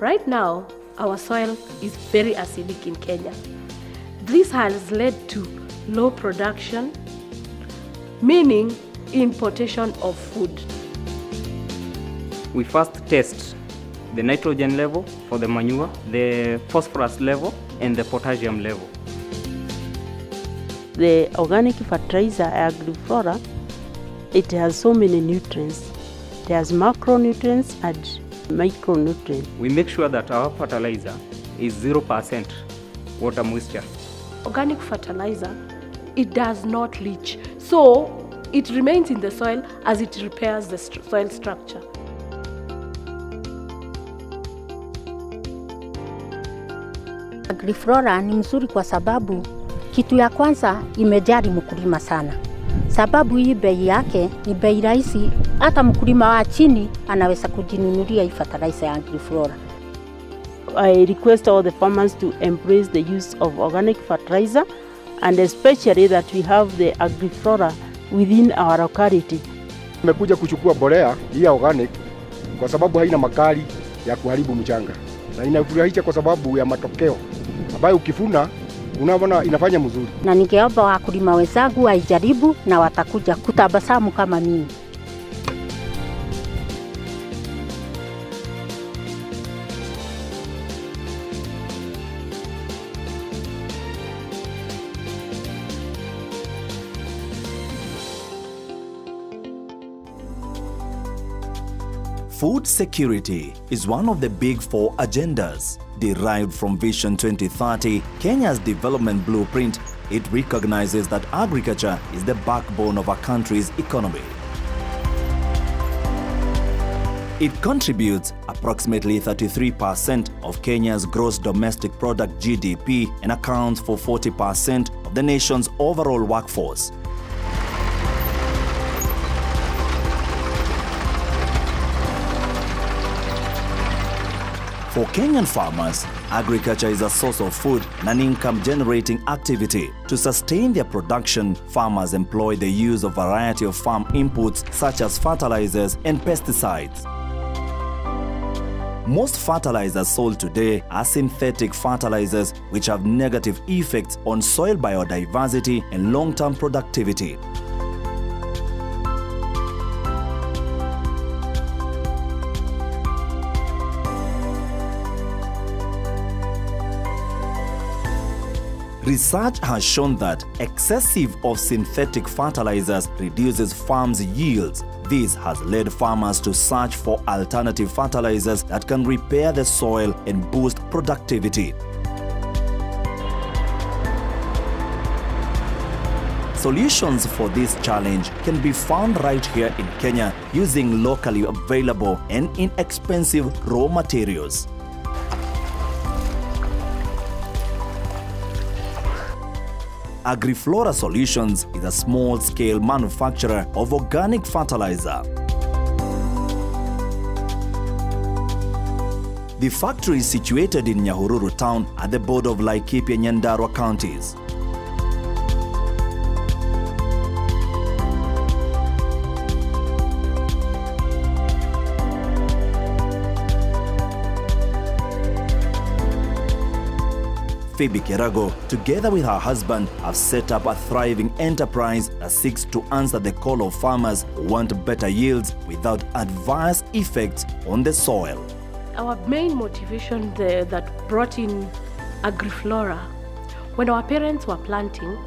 Right now, our soil is very acidic in Kenya. This has led to low production, meaning importation of food. We first test the nitrogen level for the manure, the phosphorus level, and the potassium level. The organic fertilizer Agriflora, it has so many nutrients. It has macronutrients and micronutrients. We make sure that our fertilizer is 0% water moisture. Organic fertilizer, it does not leach, so it remains in the soil as it repairs the soil structure. Agriflora ni mzuri kwa sababu kitu ya kwanza imejali mkulima sana. Sababu hii bei yake ni bei rahisi, hata mkulima wa chini anaweza kujinunulia hii fertilizer ya Agriflora. I request all the farmers to embrace the use of organic fertilizer, and especially that we have the Agriflora within our locality. Tumekuja kuchukua mbolea hii ya organic kwa sababu haina makali ya kuharibu mchanga. Na inafurahisha kwa sababu ya matokeo ambayo ukifuna unaona inafanya mzuri. Na ningeomba wakulima wenzangu waijaribu na watakuja kutabasamu kama mimi. Food security is one of the big four agendas. Derived from Vision 2030, Kenya's development blueprint, it recognizes that agriculture is the backbone of a country's economy. It contributes approximately 33% of Kenya's gross domestic product GDP and accounts for 40% of the nation's overall workforce. For Kenyan farmers, agriculture is a source of food and an income-generating activity. To sustain their production, farmers employ the use of a variety of farm inputs such as fertilizers and pesticides. Most fertilizers sold today are synthetic fertilizers which have negative effects on soil biodiversity and long-term productivity. Research has shown that excessive of synthetic fertilizers reduces farms' yields. This has led farmers to search for alternative fertilizers that can repair the soil and boost productivity. Solutions for this challenge can be found right here in Kenya using locally available and inexpensive raw materials. Agriflora Solutions is a small-scale manufacturer of organic fertilizer. The factory is situated in Nyahururu town at the border of Laikipia and Nyandarua counties. Phoebe Kerago, together with her husband, have set up a thriving enterprise that seeks to answer the call of farmers who want better yields without adverse effects on the soil. Our main motivation that brought in Agriflora, when our parents were planting,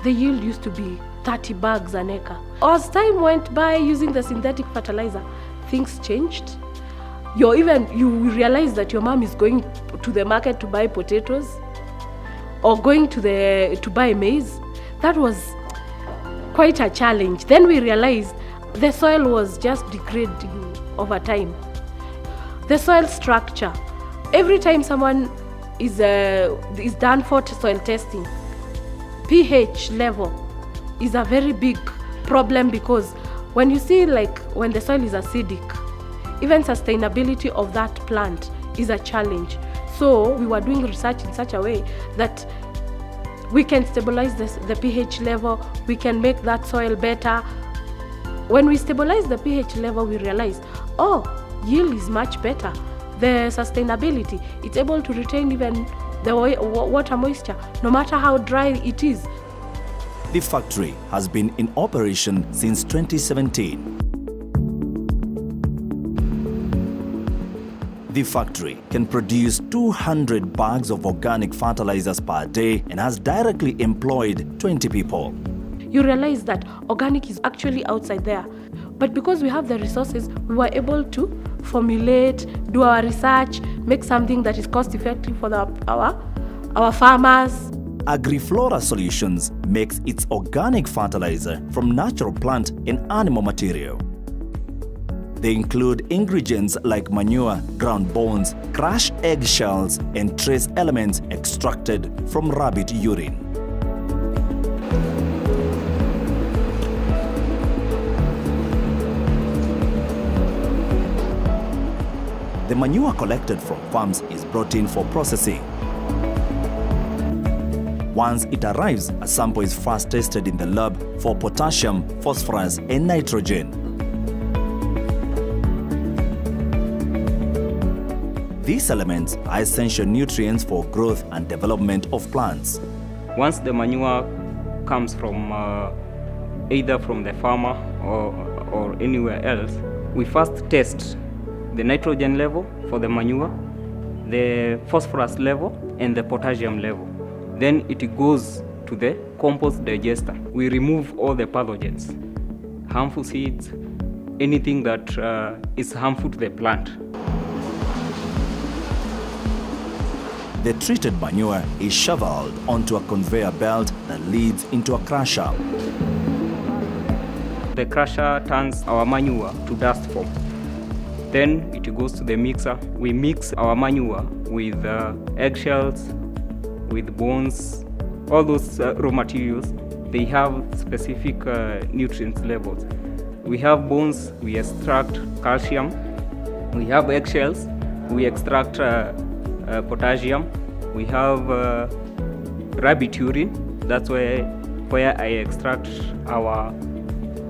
the yield used to be 30 bags an acre. As time went by using the synthetic fertilizer, things changed. You realize that your mom is going to the market to buy potatoes, or going to buy maize. That was quite a challenge. Then we realized the soil was just degrading over time. The soil structure, every time someone is done for soil testing, pH level is a very big problem, because when you see when the soil is acidic, even sustainability of that plant is a challenge. So we were doing research in such a way that we can stabilize the pH level, we can make that soil better. When we stabilize the pH level, we realize, oh, yield is much better. the sustainability. It's able to retain even the water moisture, no matter how dry it is. The factory has been in operation since 2017. The factory can produce 200 bags of organic fertilizers per day and has directly employed 20 people. You realize that organic is actually outside there. But because we have the resources, we were able to formulate, do our research, make something that is cost-effective for our farmers. Agriflora Solutions makes its organic fertilizer from natural plant and animal material. They include ingredients like manure, ground bones, crushed eggshells, and trace elements extracted from rabbit urine. The manure collected from farms is brought in for processing. Once it arrives, a sample is first tested in the lab for potassium, phosphorus, and nitrogen. These elements are essential nutrients for growth and development of plants. Once the manure comes from either from the farmer or anywhere else, we first test the nitrogen level for the manure, the phosphorus level, and the potassium level. Then it goes to the compost digester. We remove all the pathogens, harmful seeds, anything that is harmful to the plant. The treated manure is shoveled onto a conveyor belt that leads into a crusher. The crusher turns our manure to dust form. Then it goes to the mixer. We mix our manure with eggshells, with bones, all those raw materials. They have specific nutrient levels. We have bones, we extract calcium. We have eggshells, we extract potassium. We have rabbit urine. That's where I extract our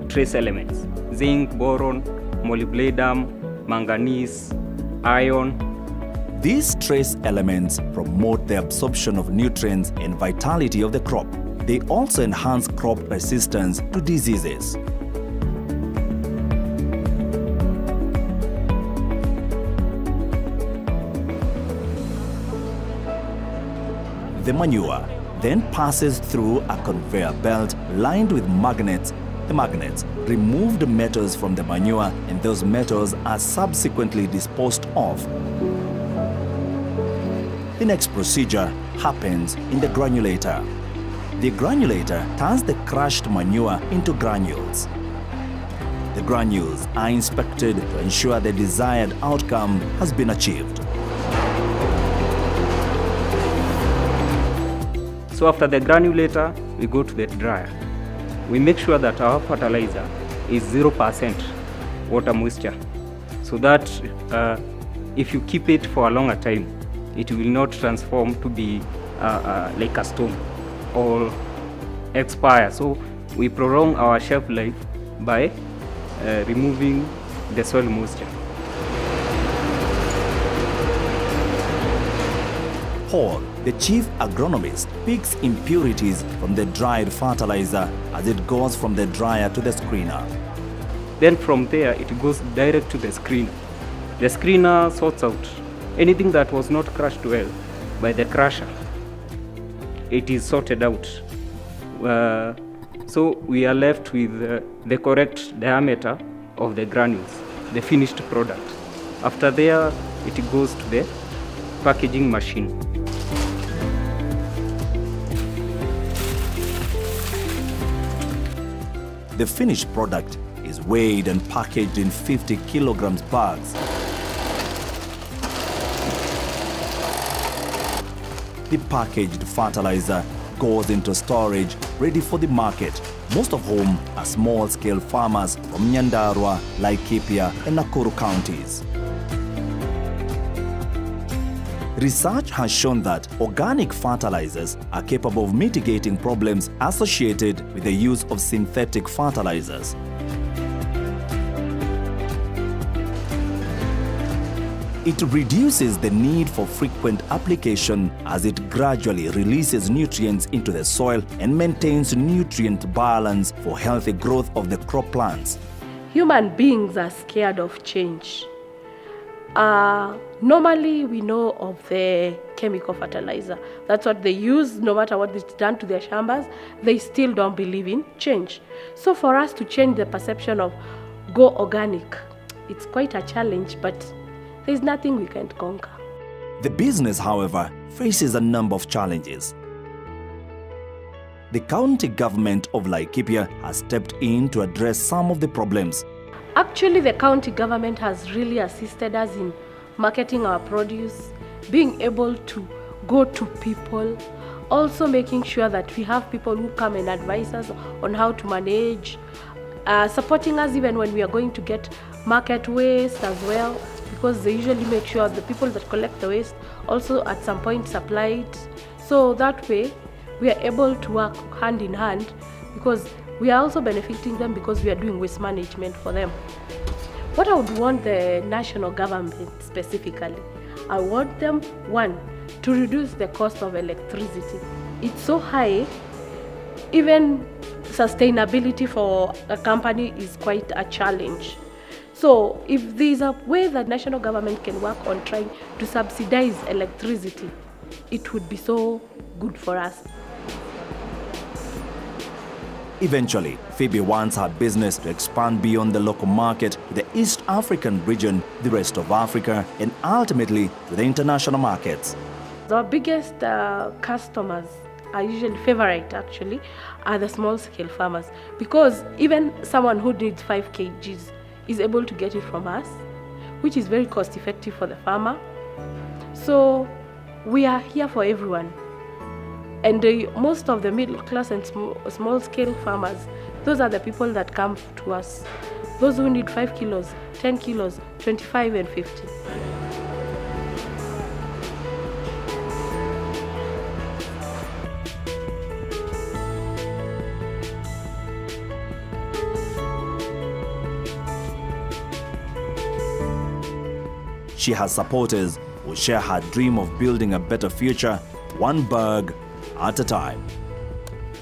trace elements: zinc, boron, molybdenum, manganese, iron. These trace elements promote the absorption of nutrients and vitality of the crop. They also enhance crop resistance to diseases. The manure then passes through a conveyor belt lined with magnets. The magnets remove the metals from the manure, and those metals are subsequently disposed of. The next procedure happens in the granulator. The granulator turns the crushed manure into granules. The granules are inspected to ensure the desired outcome has been achieved. So after the granulator, we go to the dryer. We make sure that our fertilizer is 0% water moisture, so that if you keep it for a longer time, it will not transform to be like a stone or expire. So we prolong our shelf life by removing the soil moisture. Paul, the chief agronomist, picks impurities from the dried fertilizer as it goes from the dryer to the screener. Then from there, it goes direct to the screener. The screener sorts out anything that was not crushed well by the crusher. It is sorted out. So we are left with the correct diameter of the granules, the finished product. After there, it goes to the packaging machine. The finished product is weighed and packaged in 50 kilograms bags. The packaged fertilizer goes into storage, ready for the market, most of whom are small-scale farmers from Nyandarua, Laikipia, and Nakuru counties. Research has shown that organic fertilizers are capable of mitigating problems associated with the use of synthetic fertilizers. It reduces the need for frequent application as it gradually releases nutrients into the soil and maintains nutrient balance for healthy growth of the crop plants. Human beings are scared of change. Normally we know of the chemical fertilizer. That's what they use. No matter what is done to their shambas, they still don't believe in change. So for us to change the perception of go organic, it's quite a challenge, but there's nothing we can't conquer. The business, however, faces a number of challenges. The county government of Laikipia has stepped in to address some of the problems. Actually, the county government has really assisted us in marketing our produce, being able to go to people, also making sure that we have people who come and advise us on how to manage, supporting us even when we are going to get market waste as well, because they usually make sure the people that collect the waste also at some point supply it. So that way we are able to work hand in hand, because we are also benefiting them because we are doing waste management for them. What I would want the national government specifically, I want them, one, to reduce the cost of electricity. It's so high, even sustainability for a company is quite a challenge. So if there's a way that national government can work on trying to subsidize electricity, it would be so good for us. Eventually, Phoebe wants her business to expand beyond the local market to the East African region, the rest of Africa, and ultimately to the international markets. Our biggest customers are usually favorite actually are the small scale farmers, because even someone who needs 5 kgs is able to get it from us, which is very cost effective for the farmer. So we are here for everyone. And most of the middle class and small scale farmers, those are the people that come to us. Those who need 5 kilos, 10 kilos, 25 and 50. She has supporters who share her dream of building a better future, one bag at a time.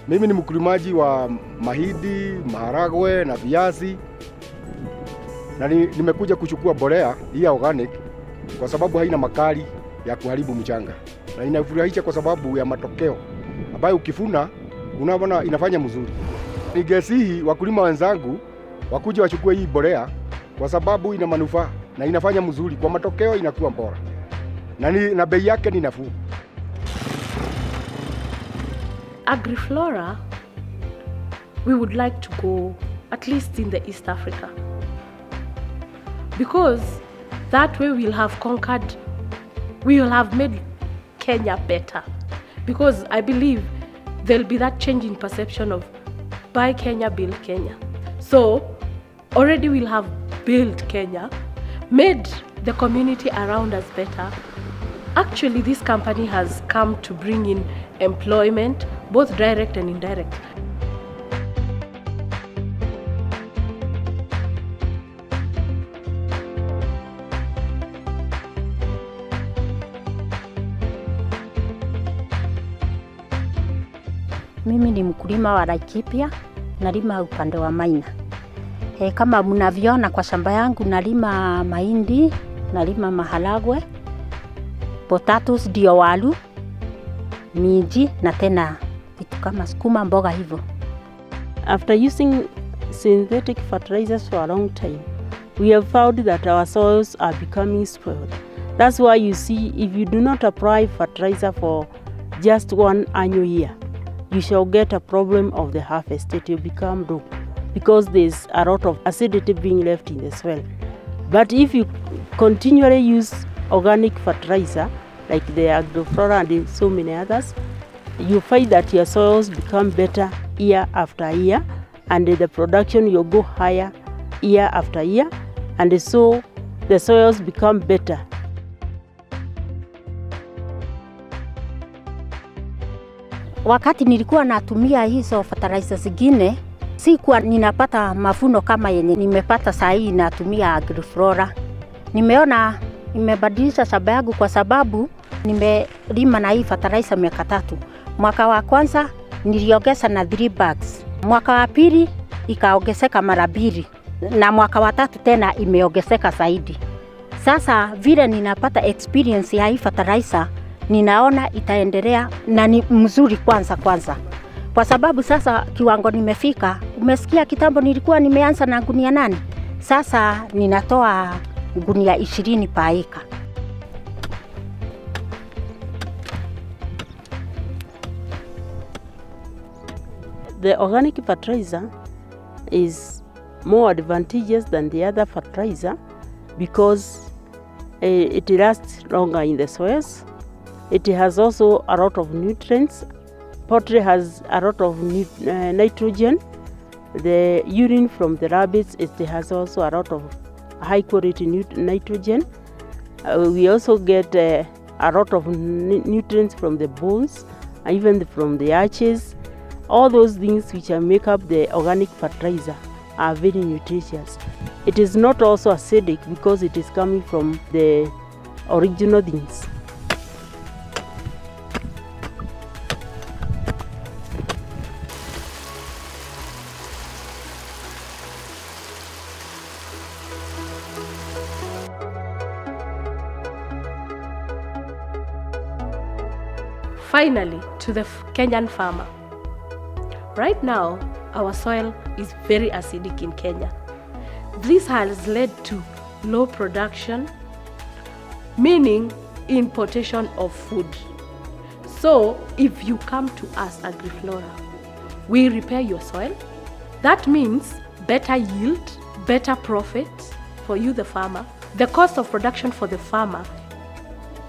Mimi ni mkulimaji wa mahindi, maharagwe na viazi. Na nimekuja kuchukua mbolea hii ya organic kwa sababu haina makali ya kuharibu mchanga. Na inafurahisha kwa sababu ya matokeo ambayo ukifuna unaona inafanya mzuri. Ningesihi wakulima wenzangu wakuje wachukue hii mbolea kwa sababu ina manufaa na inafanya mzuri, kwa matokeo inakuwa bora. Na bei yake ni nafuu. Agriflora, we would like to go at least in the East Africa, because that way we'll have conquered, we will have made Kenya better, because I believe there'll be that change in perception of buy Kenya, build Kenya. So already we'll have built Kenya, made the community around us better. Actually, this company has come to bring in employment, both direct and indirect. Mimi ni mkulima wa Laikipia, nalima upande wa Maina. Kama mnavyoona kwa shamba yangu nalima mahindi, nalima maharagwe, potatoes ndio waru, minji na tena vitu kama sukuma mboga hivyo. After using synthetic fertilizers for a long time, we have found that our soils are becoming spoiled. That's why you see, if you do not apply fertilizer for just one annual year, you shall get a problem of the harvest. It will become low because there's a lot of acidity being left in the soil. But if you continually use organic fertilizer, like the Agriflora and so many others, you find that your soils become better year after year, and the production will go higher year after year, and so the soils become better. Wakati nilikuwa natumia hizo fertilizers zingine, sikuwa ninapata mavuno kama yenye nimepata saa hii natumia Agriflora. Nimeona Nimebadilisha shamba yangu kwa sababu nimelima na hii fertilizer miaka 3. Mwaka wa kwanza niliongeza na 3 bags. Mwaka wa pili ikaongezeka mara 2 na mwaka wa 3 tena imeongezeka zaidi. Sasa vile ninapata experience ya hii fertilizer, ninaona itaendelea na ni mzuri kwanza. Kwa sababu sasa kiwango nimefika. Umesikia kitambo nilikuwa nimeanza na gunia 8. Sasa ninatoa gunia 20 per acre. The organic fertilizer is more advantageous than the other fertilizer because it lasts longer in the soils. It has also a lot of nutrients. Poultry has a lot of nitrogen. The urine from the rabbits, it has also a lot of high quality nitrogen. We also get a lot of nutrients from the bones, even from the ashes. All those things which make up the organic fertilizer are very nutritious. It is not also acidic because it is coming from the original things. Finally, to the Kenyan farmer. Right now, our soil is very acidic in Kenya. This has led to low production, meaning importation of food. So, if you come to us, Agriflora, we repair your soil. That means better yield, better profit for you, the farmer. The cost of production for the farmer,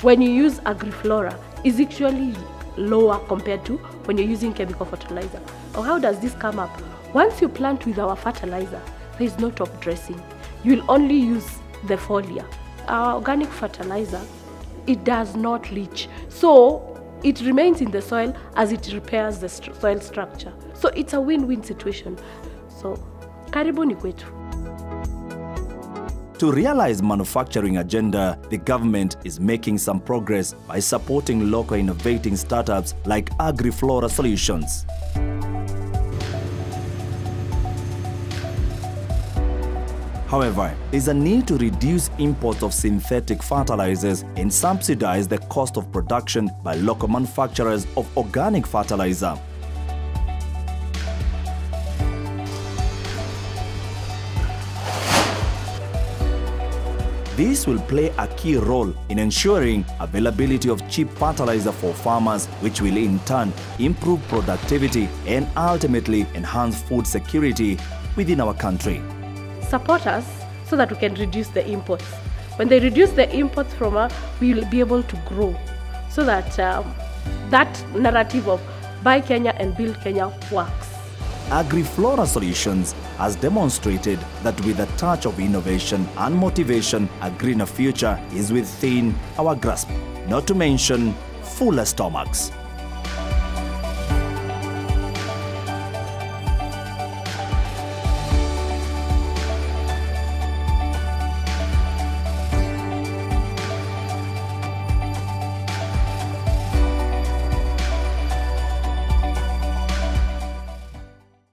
when you use Agriflora, is actually lower compared to when you're using chemical fertilizer. Or how does this come up? Once you plant with our fertilizer, there is no top dressing. You will only use the foliar. Our organic fertilizer, it does not leach. So it remains in the soil as it repairs the soil structure. So it's a win-win situation. So karibuni kwetu. To realize manufacturing agenda, the government is making some progress by supporting local innovating startups like Agriflora Solutions. However, there's a need to reduce imports of synthetic fertilizers and subsidize the cost of production by local manufacturers of organic fertilizer. This will play a key role in ensuring availability of cheap fertilizer for farmers, which will in turn improve productivity and ultimately enhance food security within our country. Support us so that we can reduce the imports. When they reduce the imports from us, we will be able to grow so that that narrative of buy Kenya and build Kenya works. Agriflora Solutions has demonstrated that with a touch of innovation and motivation, a greener future is within our grasp, not to mention fuller stomachs.